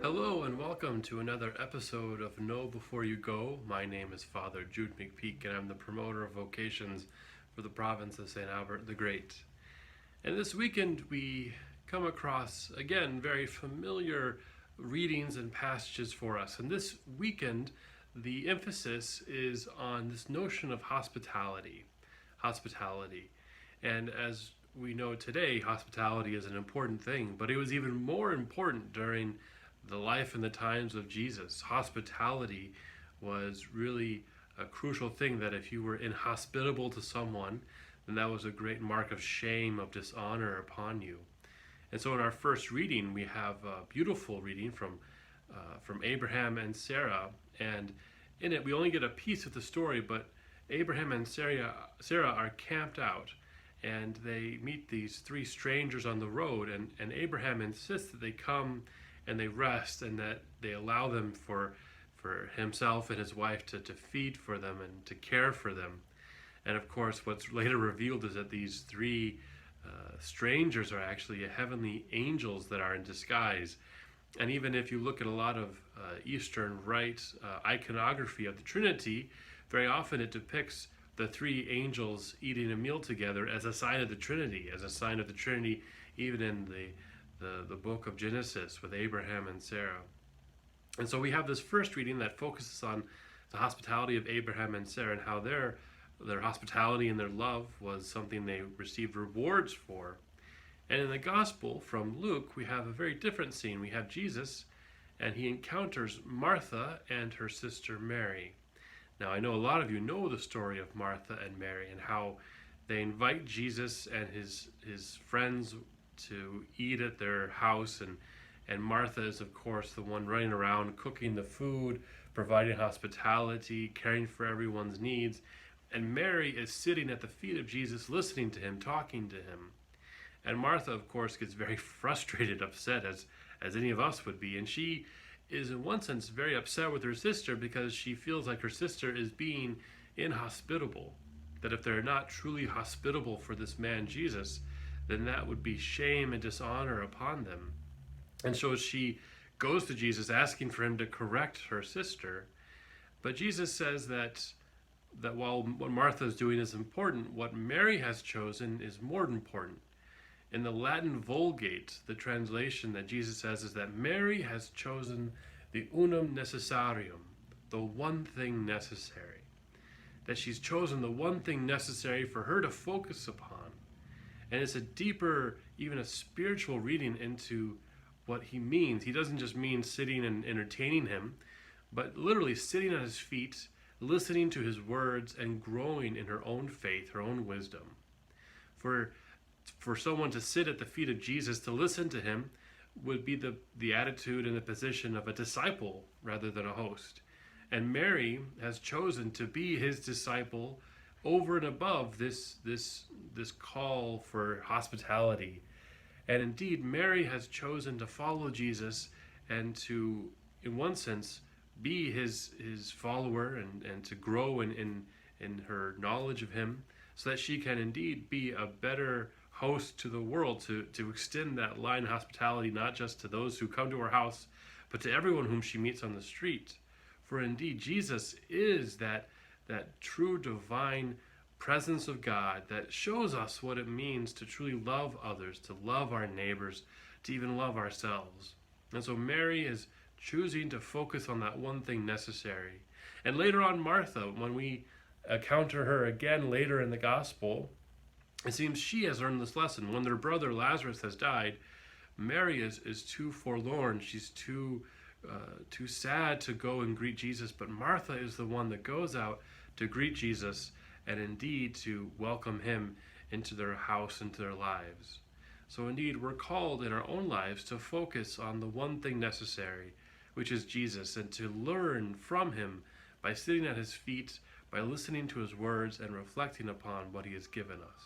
Hello and welcome to another episode of Know Before You Go. My name is Father Jude McPeak and I'm the promoter of vocations for the province of St. Albert the Great. And this weekend we come across, again, very familiar readings and passages for us. And this weekend the emphasis is on this notion of hospitality. Hospitality. And as we know today, hospitality is an important thing, but it was even more important during the life and the times of Jesus. Hospitality was really a crucial thing, that if you were inhospitable to someone, then that was a great mark of shame, of dishonor upon you. And so in our first reading, we have a beautiful reading from Abraham and Sarah. And in it, we only get a piece of the story, but Abraham and Sarah are camped out, and they meet these three strangers on the road, and Abraham insists that they come and they rest, and that they allow them for himself and his wife to feed for them and to care for them. And of course, what's later revealed is that these three strangers are actually heavenly angels that are in disguise. And even if you look at a lot of Eastern Rite iconography of the Trinity, very often it depicts the three angels eating a meal together as a sign of the Trinity, even in the book of Genesis with Abraham and Sarah. And so we have this first reading that focuses on the hospitality of Abraham and Sarah, and how their hospitality and their love was something they received rewards for. And in the gospel from Luke, we have a very different scene. We have Jesus, and he encounters Martha and her sister Mary. Now, I know a lot of you know the story of Martha and Mary, and how they invite Jesus and his friends to eat at their house, and Martha is, of course, the one running around cooking the food, providing hospitality, caring for everyone's needs, and Mary is sitting at the feet of Jesus, listening to him, talking to him. And Martha, of course, gets very frustrated, upset, as any of us would be, and she is in one sense very upset with her sister, because she feels like her sister is being inhospitable, that if they're not truly hospitable for this man Jesus, then that would be shame and dishonor upon them. And so she goes to Jesus asking for him to correct her sister. But Jesus says that while what Martha is doing is important, what Mary has chosen is more important. In the Latin Vulgate, the translation that Jesus says is that Mary has chosen the unum necessarium, the one thing necessary. That she's chosen the one thing necessary for her to focus upon. And it's a deeper, even a spiritual reading into what he means. He doesn't just mean sitting and entertaining him, but literally sitting at his feet, listening to his words, and growing in her own faith, her own wisdom. For someone to sit at the feet of Jesus, to listen to him, would be the attitude and the position of a disciple rather than a host. And Mary has chosen to be his disciple over and above this call for hospitality. And indeed, Mary has chosen to follow Jesus and to, in one sense, be his follower, and to grow in her knowledge of him, so that she can indeed be a better host to the world, to extend that line of hospitality not just to those who come to her house, but to everyone whom she meets on the street. For indeed, Jesus is that true divine presence of God that shows us what it means to truly love others, to love our neighbors, to even love ourselves. And so Mary is choosing to focus on that one thing necessary. And later on, Martha, when we encounter her again later in the gospel, it seems she has learned this lesson. When their brother Lazarus has died, Mary is too forlorn. She's too sad to go and greet Jesus. But Martha is the one that goes out to greet Jesus, and indeed to welcome him into their house, into their lives. So indeed, we're called in our own lives to focus on the one thing necessary, which is Jesus, and to learn from him by sitting at his feet, by listening to his words, and reflecting upon what he has given us.